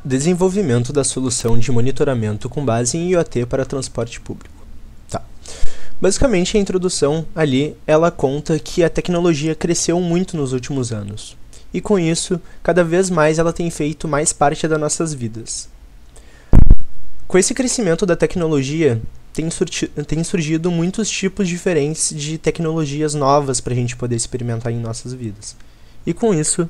Desenvolvimento da solução de monitoramento com base em IoT para transporte público. Tá. Basicamente, a introdução ali, ela conta que a tecnologia cresceu muito nos últimos anos. E com isso, cada vez mais ela tem feito mais parte das nossas vidas. Com esse crescimento da tecnologia, tem surgido muitos tipos diferentes de tecnologias novas para a gente poder experimentar em nossas vidas. E com isso,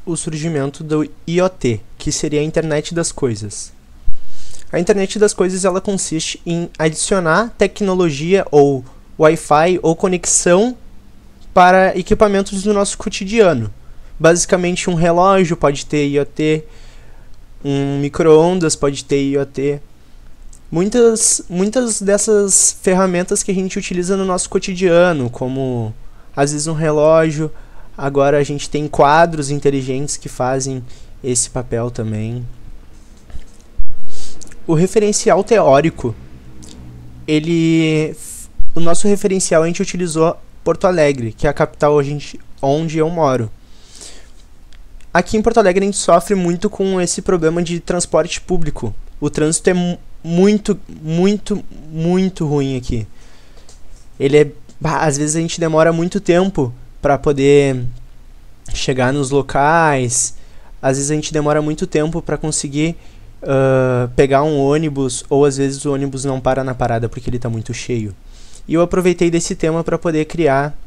o surgimento do IoT, que seria a Internet das Coisas. A Internet das Coisas ela consiste em adicionar tecnologia ou Wi-Fi ou conexão para equipamentos do nosso cotidiano. Basicamente, um relógio pode ter IoT, um micro-ondas pode ter IoT. Muitas dessas ferramentas que a gente utiliza no nosso cotidiano, como às vezes um relógio, agora a gente tem quadros inteligentes que fazem esse papel também. O referencial teórico, o nosso referencial a gente utilizou Porto Alegre, que é a capital onde eu moro. Aqui em Porto Alegre a gente sofre muito com esse problema de transporte público. O trânsito é muito ruim aqui. Às vezes a gente demora muito tempo para poder chegar nos locais. Às vezes a gente demora muito tempo para conseguir pegar um ônibus, ou às vezes o ônibus não para na parada porque ele está muito cheio. E eu aproveitei desse tema para poder criar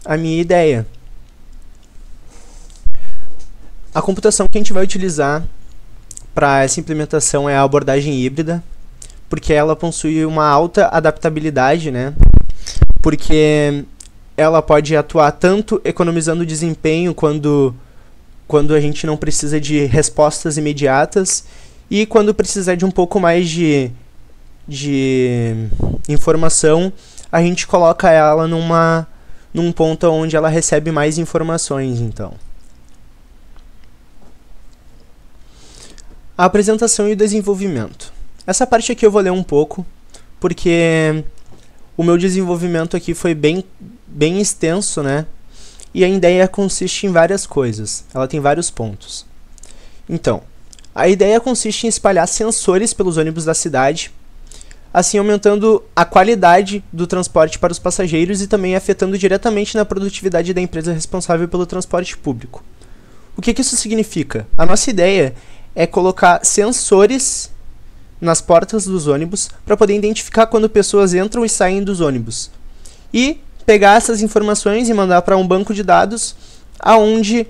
a minha ideia. A computação que a gente vai utilizar para essa implementação é a abordagem híbrida, porque ela possui uma alta adaptabilidade, né? Porque ela pode atuar tanto economizando desempenho quando a gente não precisa de respostas imediatas, e quando precisar de um pouco mais de informação, a gente coloca ela num ponto onde ela recebe mais informações, então. A apresentação e o desenvolvimento. Essa parte aqui eu vou ler um pouco, porque o meu desenvolvimento aqui foi bem extenso, né? E a ideia consiste em várias coisas. Ela tem vários pontos. Então, a ideia consiste em espalhar sensores pelos ônibus da cidade, assim aumentando a qualidade do transporte para os passageiros e também afetando diretamente na produtividade da empresa responsável pelo transporte público. O que isso significa? A nossa ideia é colocar sensores nas portas dos ônibus para poder identificar quando pessoas entram e saem dos ônibus. E pegar essas informações e mandar para um banco de dados aonde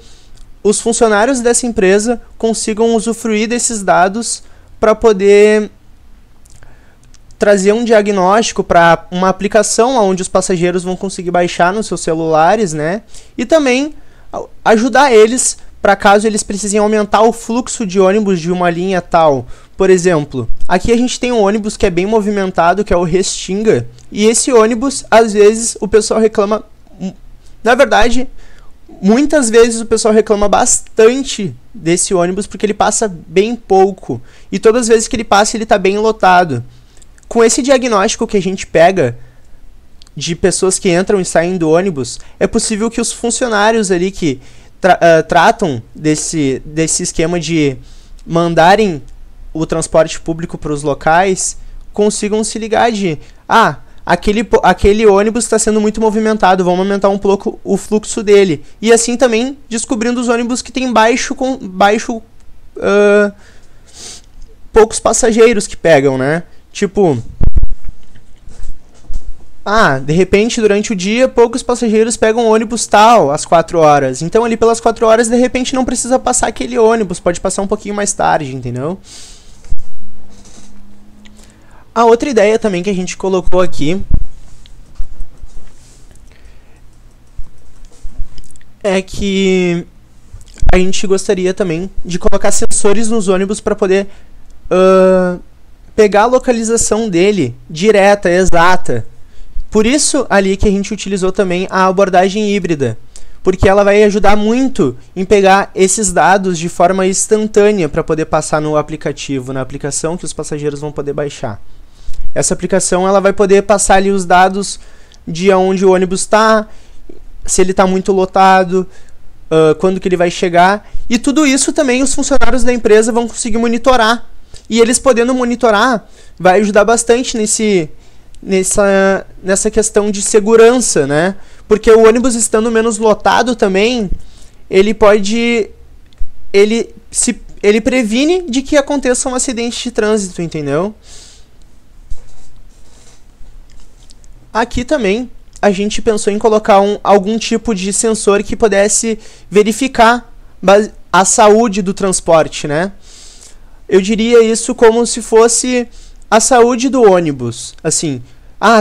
os funcionários dessa empresa consigam usufruir desses dados para poder trazer um diagnóstico para uma aplicação onde os passageiros vão conseguir baixar nos seus celulares, né? E também ajudar eles para caso eles precisem aumentar o fluxo de ônibus de uma linha tal. Por exemplo, aqui a gente tem um ônibus que é bem movimentado, que é o Restinga, e esse ônibus, às vezes, o pessoal reclama... Na verdade, muitas vezes o pessoal reclama bastante desse ônibus porque ele passa bem pouco, e todas as vezes que ele passa ele está bem lotado. Com esse diagnóstico que a gente pega de pessoas que entram e saem do ônibus, é possível que os funcionários ali que tratam desse esquema de mandarem o transporte público para os locais consigam se ligar de aquele ônibus está sendo muito movimentado, vamos aumentar um pouco o fluxo dele. E assim também descobrindo os ônibus que tem poucos passageiros que pegam, né? Tipo, de repente, durante o dia, poucos passageiros pegam ônibus tal, às 4 horas. Então, ali pelas 4 horas, de repente, não precisa passar aquele ônibus, pode passar um pouquinho mais tarde, entendeu? A outra ideia também que a gente colocou aqui é que a gente gostaria também de colocar sensores nos ônibus para poder pegar a localização dele direta, exata. Por isso, ali que a gente utilizou também a abordagem híbrida, porque ela vai ajudar muito em pegar esses dados de forma instantânea para poder passar no aplicativo, na aplicação que os passageiros vão poder baixar. Essa aplicação ela vai poder passar ali os dados de onde o ônibus está, se ele está muito lotado, quando que ele vai chegar. E tudo isso também os funcionários da empresa vão conseguir monitorar. E eles podendo monitorar, vai ajudar bastante nessa questão de segurança, né? Porque o ônibus estando menos lotado também, ele previne de que aconteça um acidente de trânsito, entendeu? Aqui também a gente pensou em colocar algum tipo de sensor que pudesse verificar a saúde do transporte, né? Eu diria isso como se fosse a saúde do ônibus. Assim,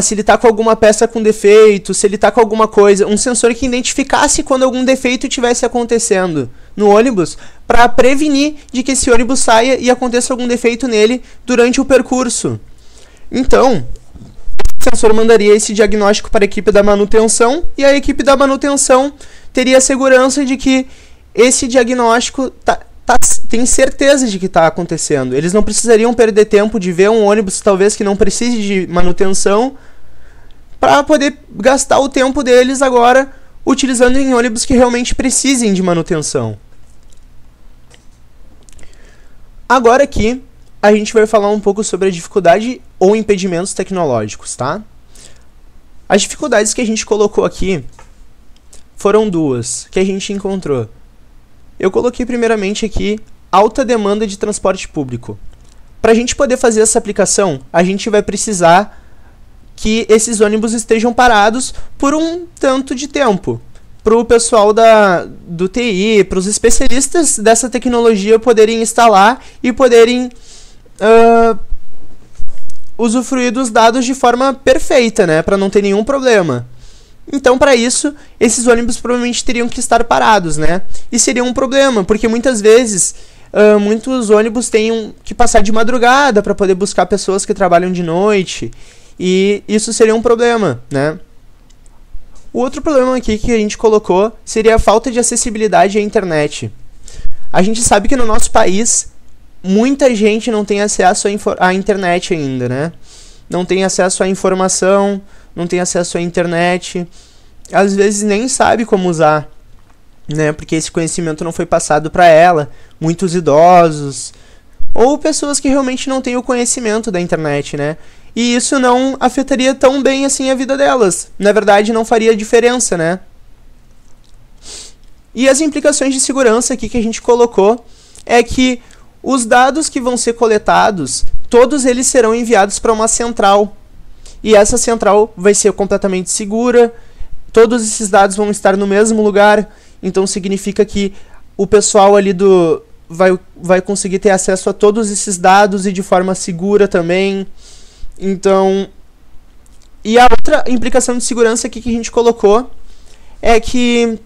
se ele está com alguma peça com defeito, se ele está com alguma coisa, um sensor que identificasse quando algum defeito estivesse acontecendo no ônibus, para prevenir de que esse ônibus saia e aconteça algum defeito nele durante o percurso. Então, o sensor mandaria esse diagnóstico para a equipe da manutenção e a equipe da manutenção teria a segurança de que esse diagnóstico tem certeza de que está acontecendo. Eles não precisariam perder tempo de ver um ônibus talvez que não precise de manutenção para poder gastar o tempo deles agora utilizando em ônibus que realmente precisem de manutenção. Agora aqui a gente vai falar um pouco sobre a dificuldade ou impedimentos tecnológicos, tá? As dificuldades que a gente colocou aqui foram duas que a gente encontrou. Eu coloquei primeiramente aqui alta demanda de transporte público. Para a gente poder fazer essa aplicação, a gente vai precisar que esses ônibus estejam parados por um tanto de tempo. Para o pessoal do TI, para os especialistas dessa tecnologia poderem instalar e poderem usufruir dos dados de forma perfeita, né? Para não ter nenhum problema. Então, para isso, esses ônibus provavelmente teriam que estar parados, né? E seria um problema, porque muitas vezes muitos ônibus têm que passar de madrugada para poder buscar pessoas que trabalham de noite. E isso seria um problema, né? O outro problema aqui que a gente colocou seria a falta de acessibilidade à internet. A gente sabe que no nosso país muita gente não tem acesso à internet ainda, né? Não tem acesso à informação, não tem acesso à internet, às vezes nem sabe como usar, né? Porque esse conhecimento não foi passado para ela. Muitos idosos ou pessoas que realmente não têm o conhecimento da internet, né? E isso não afetaria tão bem assim a vida delas. Na verdade, não faria diferença, né? E as implicações de segurança aqui que a gente colocou é que os dados que vão ser coletados, todos eles serão enviados para uma central. E essa central vai ser completamente segura. Todos esses dados vão estar no mesmo lugar. Então significa que o pessoal ali vai conseguir ter acesso a todos esses dados e de forma segura também. Então, e a outra implicação de segurança aqui que a gente colocou é que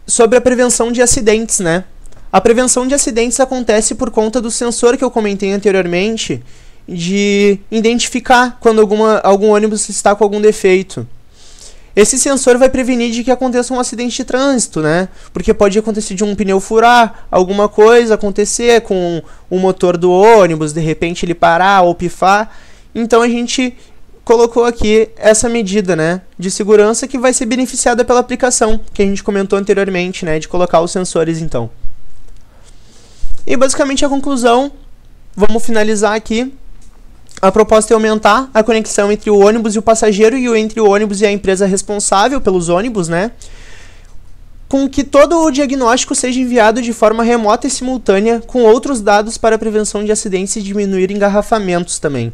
sobre a prevenção de acidentes, né? A prevenção de acidentes acontece por conta do sensor que eu comentei anteriormente, de identificar quando algum ônibus está com algum defeito. Esse sensor vai prevenir de que aconteça um acidente de trânsito, né? Porque pode acontecer de um pneu furar, alguma coisa acontecer com o motor do ônibus, de repente ele parar ou pifar. Então a gente colocou aqui essa medida, né, de segurança que vai ser beneficiada pela aplicação, que a gente comentou anteriormente, né, de colocar os sensores então. E basicamente a conclusão, vamos finalizar aqui. A proposta é aumentar a conexão entre o ônibus e o passageiro e entre o ônibus e a empresa responsável pelos ônibus, né? Com que todo o diagnóstico seja enviado de forma remota e simultânea com outros dados para a prevenção de acidentes e diminuir engarrafamentos também.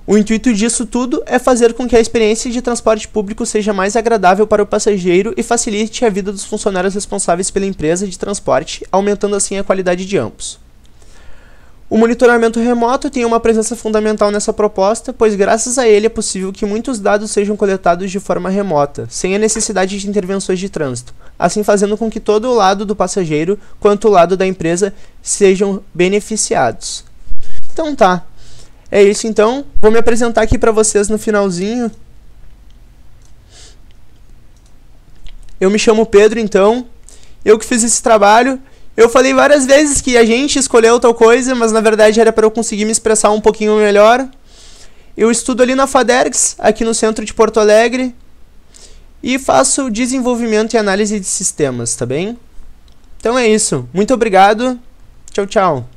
O intuito disso tudo é fazer com que a experiência de transporte público seja mais agradável para o passageiro e facilite a vida dos funcionários responsáveis pela empresa de transporte, aumentando assim a qualidade de ambos. O monitoramento remoto tem uma presença fundamental nessa proposta, pois graças a ele é possível que muitos dados sejam coletados de forma remota, sem a necessidade de intervenções de trânsito, assim fazendo com que todo o lado do passageiro quanto o lado da empresa sejam beneficiados. Então tá, é isso então. Vou me apresentar aqui para vocês no finalzinho. Eu me chamo Pedro então, eu que fiz esse trabalho. Eu falei várias vezes que a gente escolheu tal coisa, mas na verdade era para eu conseguir me expressar um pouquinho melhor. Eu estudo ali na FADERGS, aqui no centro de Porto Alegre. e faço desenvolvimento e análise de sistemas, tá bem? Então é isso. Muito obrigado. Tchau, tchau.